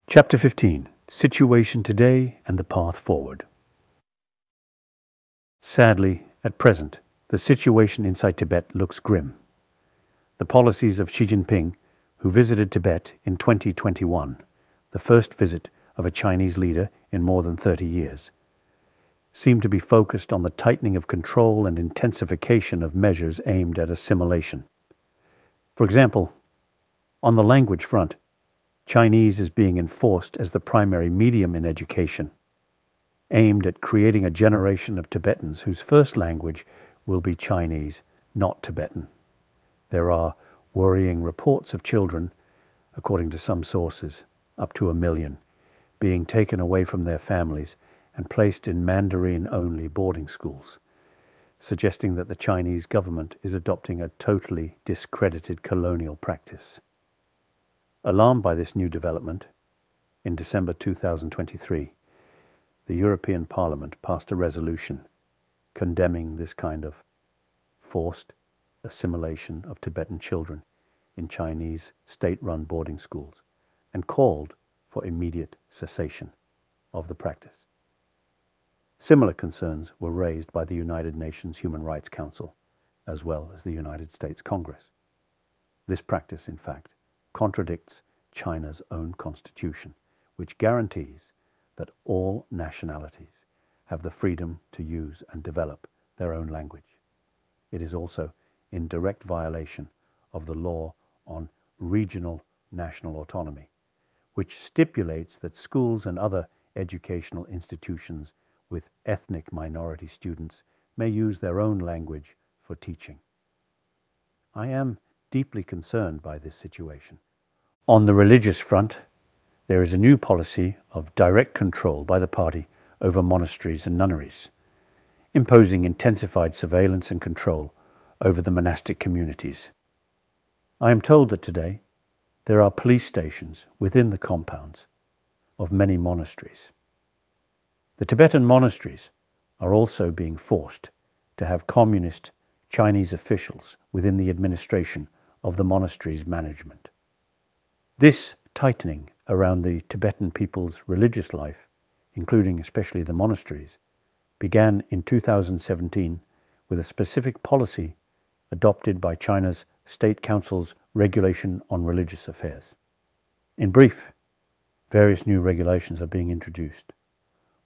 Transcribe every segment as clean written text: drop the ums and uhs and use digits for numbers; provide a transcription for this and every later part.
Chapter 15. Situation Today and the Path Forward. Sadly, at present, the situation inside Tibet looks grim. The policies of Xi Jinping, who visited Tibet in 2021, the first visit of a Chinese leader in more than 30 years, seem to be focused on the tightening of control and intensification of measures aimed at assimilation. For example, on the language front, Chinese is being enforced as the primary medium in education, aimed at creating a generation of Tibetans whose first language will be Chinese, not Tibetan. There are worrying reports of children, according to some sources, up to 1 million, being taken away from their families and placed in Mandarin-only boarding schools, suggesting that the Chinese government is adopting a totally discredited colonial practice. Alarmed by this new development, in December 2023, the European Parliament passed a resolution condemning this kind of forced assimilation of Tibetan children in Chinese state-run boarding schools and called for immediate cessation of the practice. Similar concerns were raised by the United Nations Human Rights Council as well as the United States Congress. This practice, in fact, contradicts China's own constitution, which guarantees that all nationalities have the freedom to use and develop their own language. It is also in direct violation of the law on regional national autonomy, which stipulates that schools and other educational institutions with ethnic minority students may use their own language for teaching. I am deeply concerned by this situation. On the religious front, there is a new policy of direct control by the party over monasteries and nunneries, imposing intensified surveillance and control over the monastic communities. I am told that today there are police stations within the compounds of many monasteries. The Tibetan monasteries are also being forced to have communist Chinese officials within the administration of the monastery's management. This tightening around the Tibetan people's religious life, including especially the monasteries, began in 2017 with a specific policy adopted by China's State Council's Regulation on Religious Affairs. In brief, various new regulations are being introduced,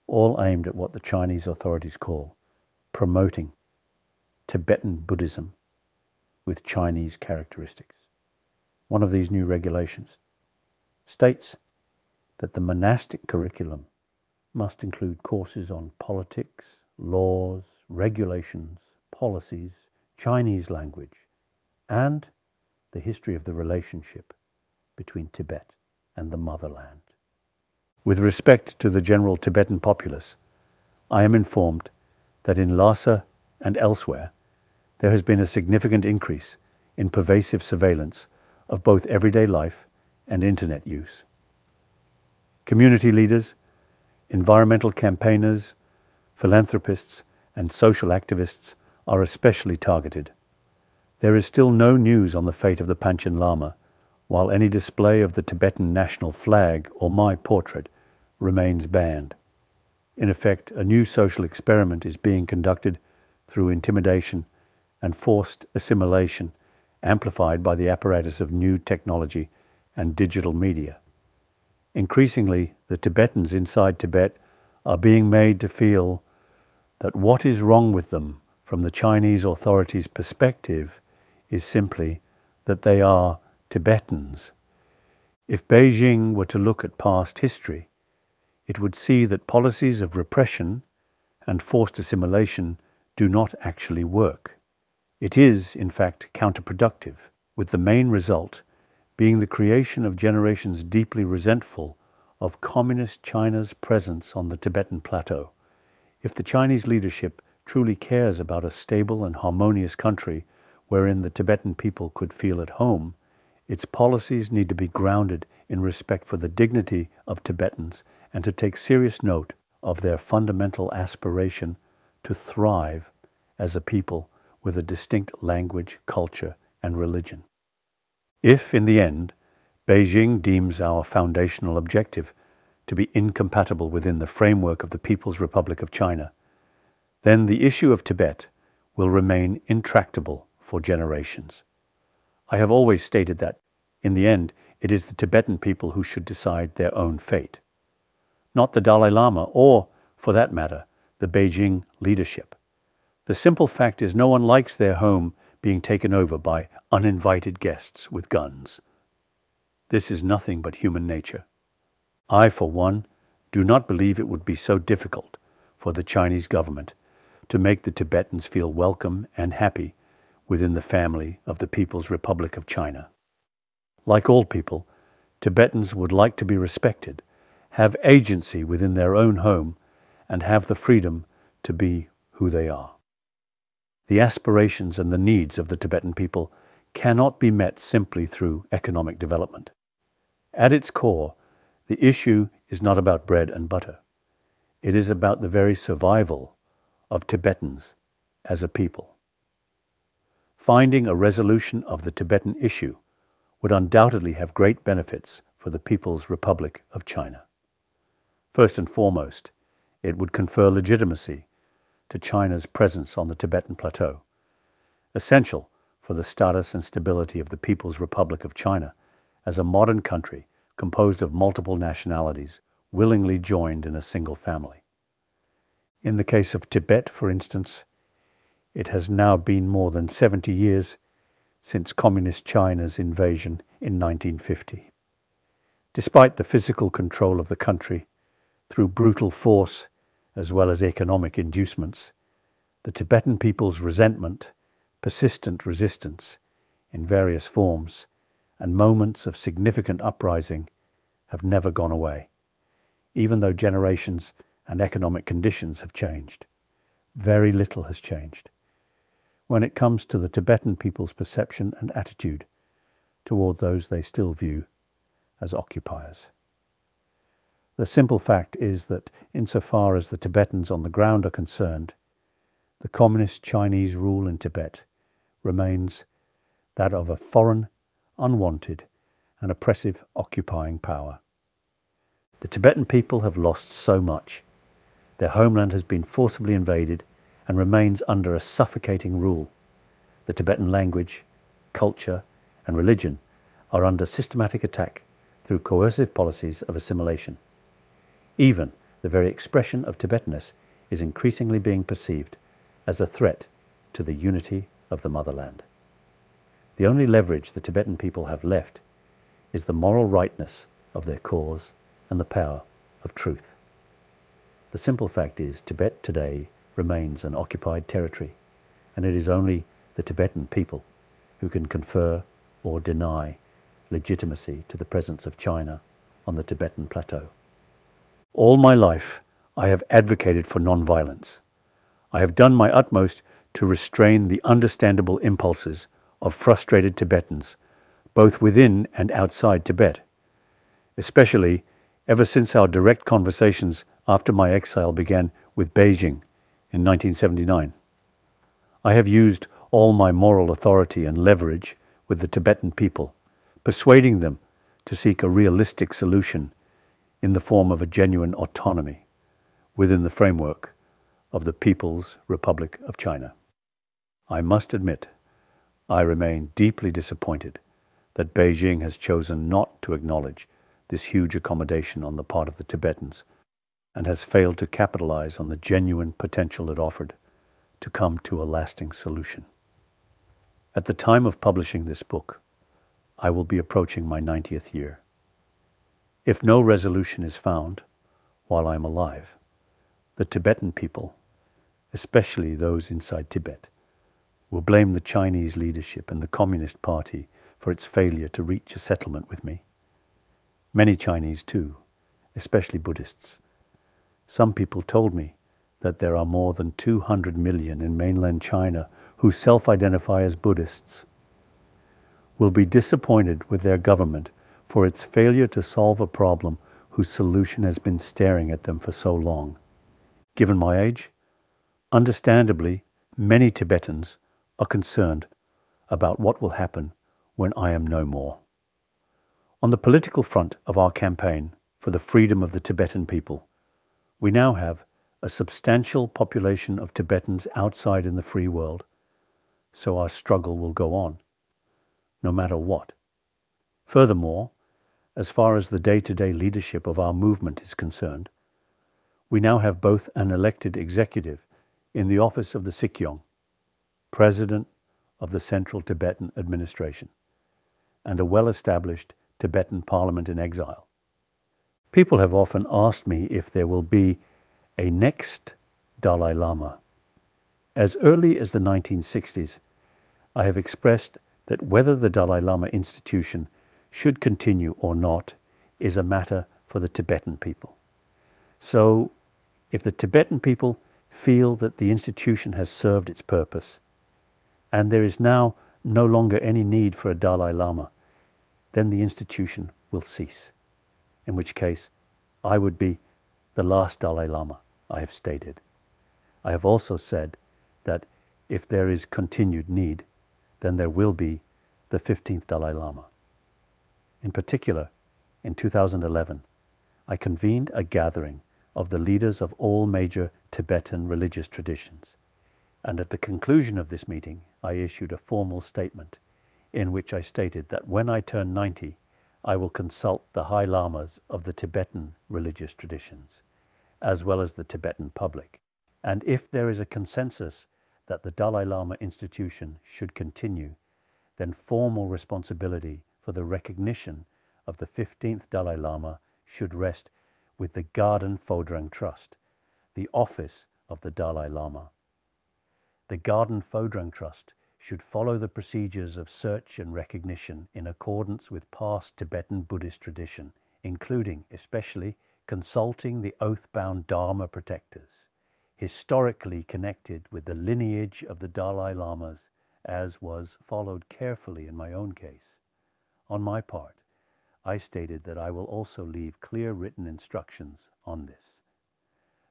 all aimed at what the Chinese authorities call promoting Tibetan Buddhism with Chinese characteristics. One of these new regulations states that the monastic curriculum must include courses on politics, laws, regulations, policies, Chinese language, and the history of the relationship between Tibet and the motherland. With respect to the general Tibetan populace, I am informed that in Lhasa and elsewhere, there has been a significant increase in pervasive surveillance of both everyday life and internet use. Community leaders, environmental campaigners, philanthropists, and social activists are especially targeted. There is still no news on the fate of the Panchen Lama, while any display of the Tibetan national flag or my portrait remains banned. In effect, a new social experiment is being conducted through intimidation and forced assimilation, amplified by the apparatus of new technology and digital media. Increasingly, the Tibetans inside Tibet are being made to feel that what is wrong with them from the Chinese authorities' perspective is simply that they are Tibetans. If Beijing were to look at past history, it would see that policies of repression and forced assimilation do not actually work. It is, in fact, counterproductive, with the main result being the creation of generations deeply resentful of Communist China's presence on the Tibetan plateau. If the Chinese leadership truly cares about a stable and harmonious country wherein the Tibetan people could feel at home, its policies need to be grounded in respect for the dignity of Tibetans and to take serious note of their fundamental aspiration to thrive as a people with a distinct language, culture, and religion. If, in the end, Beijing deems our foundational objective to be incompatible within the framework of the People's Republic of China, then the issue of Tibet will remain intractable for generations. I have always stated that, in the end, it is the Tibetan people who should decide their own fate, not the Dalai Lama or, for that matter, the Beijing leadership. The simple fact is no one likes their home being taken over by uninvited guests with guns. This is nothing but human nature. I, for one, do not believe it would be so difficult for the Chinese government to make the Tibetans feel welcome and happy within the family of the People's Republic of China. Like all people, Tibetans would like to be respected, have agency within their own home, and have the freedom to be who they are. The aspirations and the needs of the Tibetan people cannot be met simply through economic development. At its core, the issue is not about bread and butter. It is about the very survival of Tibetans as a people. Finding a resolution of the Tibetan issue would undoubtedly have great benefits for the People's Republic of China. First and foremost, it would confer legitimacy to China's presence on the Tibetan Plateau, essential for the status and stability of the People's Republic of China as a modern country composed of multiple nationalities willingly joined in a single family. In the case of Tibet, for instance, it has now been more than 70 years since Communist China's invasion in 1950. Despite the physical control of the country through brutal force as well as economic inducements, the Tibetan people's resentment, persistent resistance in various forms, and moments of significant uprising have never gone away, even though generations and economic conditions have changed. Very little has changed when it comes to the Tibetan people's perception and attitude toward those they still view as occupiers. The simple fact is that, insofar as the Tibetans on the ground are concerned, the Communist Chinese rule in Tibet remains that of a foreign, unwanted, and oppressive occupying power. The Tibetan people have lost so much. Their homeland has been forcibly invaded and remains under a suffocating rule. The Tibetan language, culture, and religion are under systematic attack through coercive policies of assimilation. Even the very expression of Tibetanness is increasingly being perceived as a threat to the unity of the motherland. The only leverage the Tibetan people have left is the moral rightness of their cause and the power of truth. The simple fact is, Tibet today remains an occupied territory, and it is only the Tibetan people who can confer or deny legitimacy to the presence of China on the Tibetan plateau. All my life, I have advocated for non-violence. I have done my utmost to restrain the understandable impulses of frustrated Tibetans, both within and outside Tibet, especially ever since our direct conversations after my exile began with Beijing in 1979. I have used all my moral authority and leverage with the Tibetan people, persuading them to seek a realistic solution in the form of a genuine autonomy within the framework of the People's Republic of China. I must admit, I remain deeply disappointed that Beijing has chosen not to acknowledge this huge accommodation on the part of the Tibetans and has failed to capitalize on the genuine potential it offered to come to a lasting solution. At the time of publishing this book, I will be approaching my 90th year. If no resolution is found while I am alive, the Tibetan people, especially those inside Tibet, will blame the Chinese leadership and the Communist Party for its failure to reach a settlement with me. Many Chinese too, especially Buddhists. Some people told me that there are more than 200 million in mainland China who self-identify as Buddhists, will be disappointed with their government for its failure to solve a problem whose solution has been staring at them for so long. Given my age, understandably, many Tibetans are concerned about what will happen when I am no more. On the political front of our campaign for the freedom of the Tibetan people, we now have a substantial population of Tibetans outside in the free world, so our struggle will go on, no matter what. Furthermore, as far as the day-to-day leadership of our movement is concerned, we now have both an elected executive in the office of the Sikyong, President of the Central Tibetan Administration, and a well-established Tibetan Parliament in exile. People have often asked me if there will be a next Dalai Lama. As early as the 1960s, I have expressed that whether the Dalai Lama institution should continue or not is a matter for the Tibetan people. So, if the Tibetan people feel that the institution has served its purpose, and there is now no longer any need for a Dalai Lama, then the institution will cease, in which case I would be the last Dalai Lama, I have stated. I have also said that if there is continued need, then there will be the 15th Dalai Lama. In particular, in 2011, I convened a gathering of the leaders of all major Tibetan religious traditions, and at the conclusion of this meeting, I issued a formal statement in which I stated that when I turn 90, I will consult the High Lamas of the Tibetan religious traditions, as well as the Tibetan public. And if there is a consensus that the Dalai Lama institution should continue, then formal responsibility for the recognition of the 15th Dalai Lama should rest with the Garden Phodrang Trust, the office of the Dalai Lama. The Garden Phodrang Trust should follow the procedures of search and recognition in accordance with past Tibetan Buddhist tradition, including, especially, consulting the oath-bound Dharma protectors, historically connected with the lineage of the Dalai Lamas, as was followed carefully in my own case. On my part, I stated that I will also leave clear written instructions on this.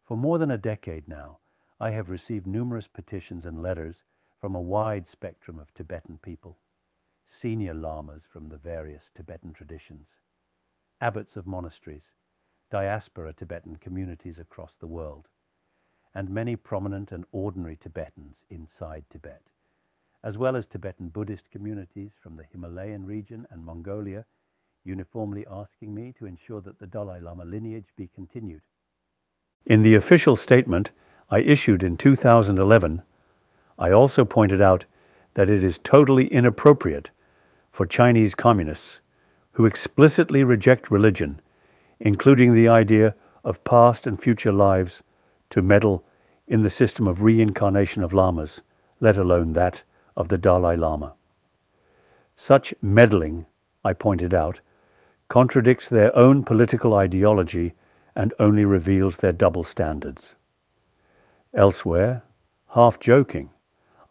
For more than a decade now, I have received numerous petitions and letters from a wide spectrum of Tibetan people, senior lamas from the various Tibetan traditions, abbots of monasteries, diaspora Tibetan communities across the world, and many prominent and ordinary Tibetans inside Tibet, as well as Tibetan Buddhist communities from the Himalayan region and Mongolia, uniformly asking me to ensure that the Dalai Lama lineage be continued. In the official statement I issued in 2011, I also pointed out that it is totally inappropriate for Chinese communists who explicitly reject religion, including the idea of past and future lives, to meddle in the system of reincarnation of lamas, let alone that of the Dalai Lama. Such meddling, I pointed out, contradicts their own political ideology and only reveals their double standards. Elsewhere, half joking,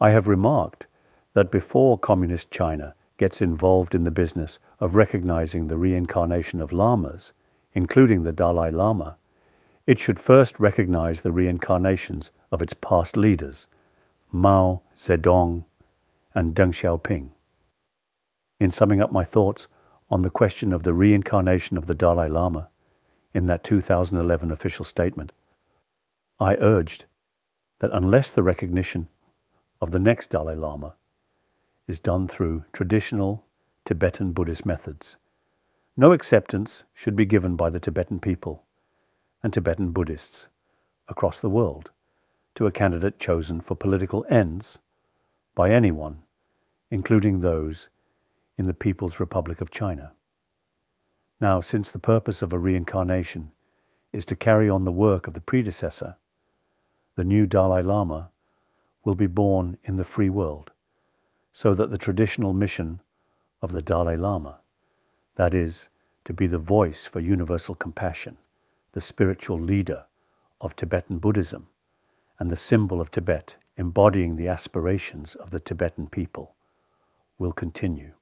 I have remarked that before Communist China gets involved in the business of recognizing the reincarnation of lamas, including the Dalai Lama, it should first recognize the reincarnations of its past leaders, Mao Zedong and Deng Xiaoping. In summing up my thoughts on the question of the reincarnation of the Dalai Lama in that 2011 official statement, I urged that unless the recognition of the next Dalai Lama is done through traditional Tibetan Buddhist methods, no acceptance should be given by the Tibetan people and Tibetan Buddhists across the world to a candidate chosen for political ends by anyone, including those in the People's Republic of China. Now, since the purpose of a reincarnation is to carry on the work of the predecessor, the new Dalai Lama will be born in the free world, so that the traditional mission of the Dalai Lama, that is, to be the voice for universal compassion, the spiritual leader of Tibetan Buddhism, and the symbol of Tibet embodying the aspirations of the Tibetan people, will continue.